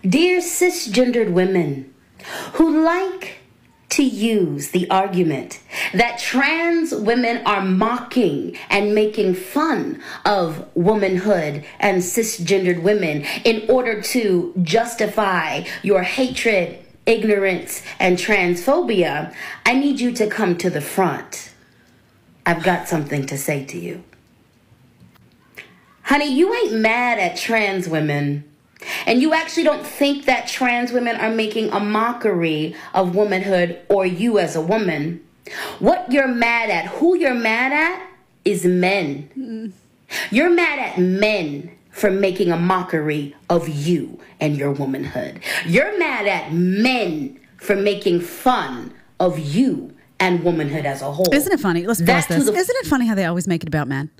Dear cisgendered women who like to use the argument that trans women are mocking and making fun of womanhood and cisgendered women in order to justify your hatred, ignorance, and transphobia, I need you to come to the front. I've got something to say to you. Honey, you ain't mad at trans women. And you actually don't think that trans women are making a mockery of womanhood or you as a woman. What you're mad at, who you're mad at, is men. You're mad at men for making a mockery of you and your womanhood. You're mad at men for making fun of you and womanhood as a whole. Isn't it funny? Let's pause this. Isn't it funny how they always make it about men?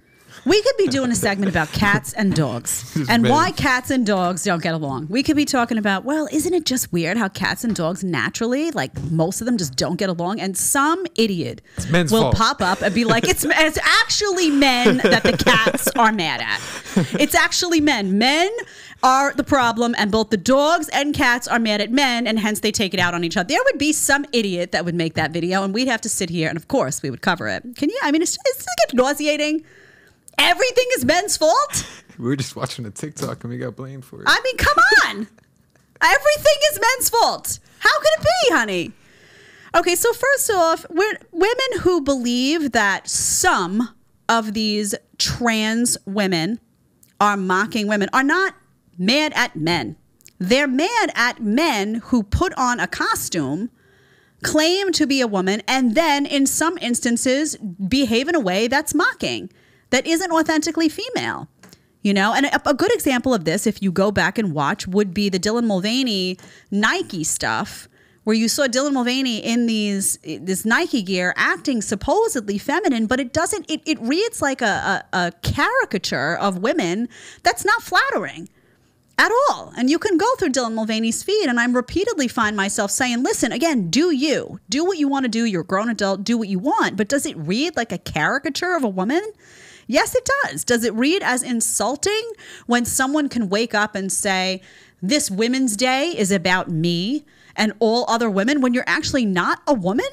We could be doing a segment about cats and dogs and why cats and dogs don't get along. We could be talking about, well, isn't it just weird how cats and dogs naturally, like most of them just don't get along? And some idiot will pop up and be like, it's actually men that the cats are mad at. It's actually men. Men are the problem, and both the dogs and cats are mad at men, and hence they take it out on each other. There would be some idiot that would make that video, and we'd have to sit here, and of course we would cover it. Can you? I mean, it's like nauseating. Everything is men's fault? We were just watching a TikTok and we got blamed for it. I mean, come on. Everything is men's fault. How could it be, honey? Okay, so first off, women who believe that some of these trans women are mocking women are not mad at men. They're mad at men who put on a costume, claim to be a woman, and then in some instances behave in a way that's mocking, that isn't authentically female, you know? And a good example of this, if you go back and watch, would be the Dylan Mulvaney Nike stuff, where you saw Dylan Mulvaney in this Nike gear acting supposedly feminine, but it reads like a caricature of women that's not flattering at all. And you can go through Dylan Mulvaney's feed, and I'm repeatedly find myself saying, listen, again, do what you want to do. You're a grown adult, do what you want. But does it read like a caricature of a woman? Yes, it does. Does it read as insulting when someone can wake up and say, this Women's Day is about me and all other women, when you're actually not a woman?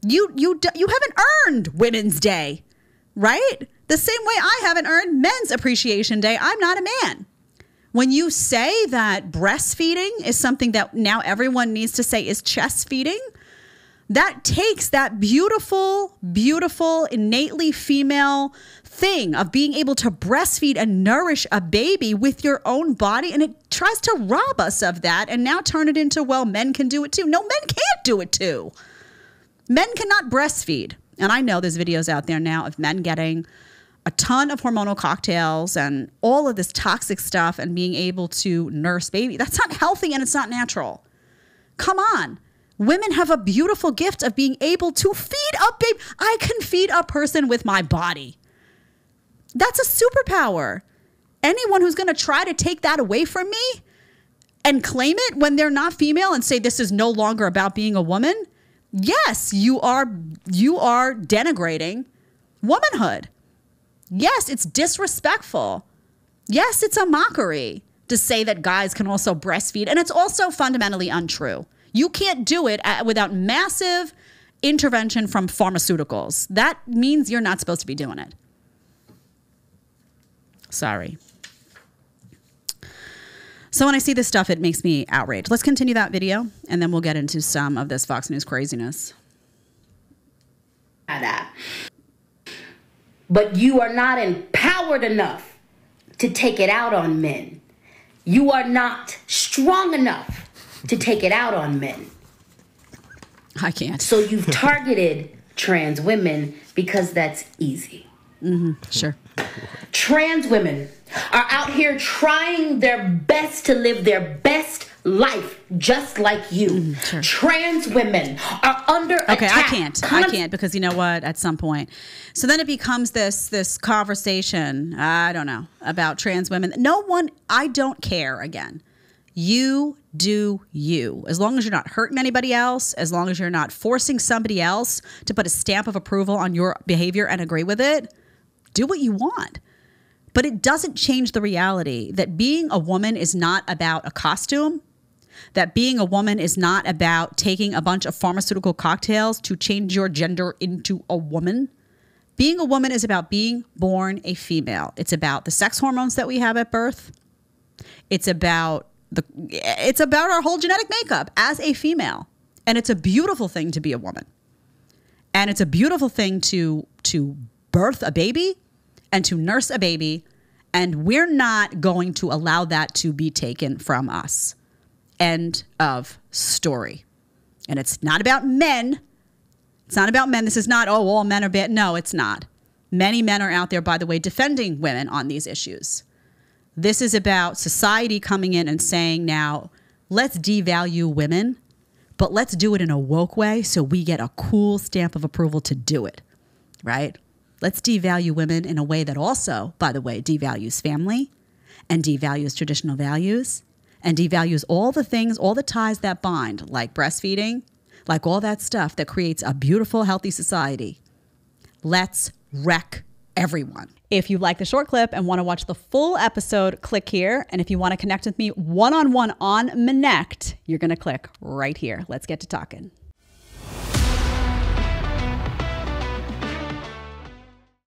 You haven't earned Women's Day, right? The same way I haven't earned Men's Appreciation Day. I'm not a man. When you say that breastfeeding is something that now everyone needs to say is chest feeding, that takes that beautiful, beautiful, innately female thing of being able to breastfeed and nourish a baby with your own body, and it tries to rob us of that and now turn it into, well, men can do it too. No, men can't do it too. Men cannot breastfeed. And I know there's videos out there now of men getting a ton of hormonal cocktails and all of this toxic stuff and being able to nurse baby. That's not healthy and it's not natural. Come on. Women have a beautiful gift of being able to feed a baby. I can feed a person with my body. That's a superpower. Anyone who's going to try to take that away from me and claim it when they're not female and say this is no longer about being a woman, yes, you are denigrating womanhood. Yes, it's disrespectful. Yes, it's a mockery to say that guys can also breastfeed, and it's also fundamentally untrue. You can't do it without massive intervention from pharmaceuticals. That means you're not supposed to be doing it. Sorry. So when I see this stuff, it makes me outraged. Let's continue that video, and then we'll get into some of this Fox News craziness. But you are not empowered enough to take it out on men. You are not strong enough to take it out on men. I can't. So you've targeted trans women because that's easy. Mm-hmm. Sure. Trans women are out here trying their best to live their best life just like you. Sure. Trans women are under attack. I can't because you know what? At some point. So then it becomes this conversation, I don't know, about trans women. I don't care again. You do you. As long as you're not hurting anybody else, as long as you're not forcing somebody else to put a stamp of approval on your behavior and agree with it, do what you want. But it doesn't change the reality that being a woman is not about a costume. that being a woman is not about taking a bunch of pharmaceutical cocktails to change your gender into a woman. Being a woman is about being born a female. It's about the sex hormones that we have at birth. It's about our whole genetic makeup as a female. And it's a beautiful thing to be a woman. And it's a beautiful thing to birth a baby and to nurse a baby. And we're not going to allow that to be taken from us. End of story. And it's not about men. It's not about men. This is not, oh, all men are bad. No, it's not. Many men are out there, by the way, defending women on these issues. This is about society coming in and saying, now, let's devalue women, but let's do it in a woke way so we get a cool stamp of approval to do it, right? Let's devalue women in a way that also, by the way, devalues family and devalues traditional values and devalues all the things, all the ties that bind, like breastfeeding, like all that stuff that creates a beautiful, healthy society. Let's wreck everyone. If you like the short clip and want to watch the full episode, click here. And if you want to connect with me one-on-one on Connect, you're going to click right here. Let's get to talking.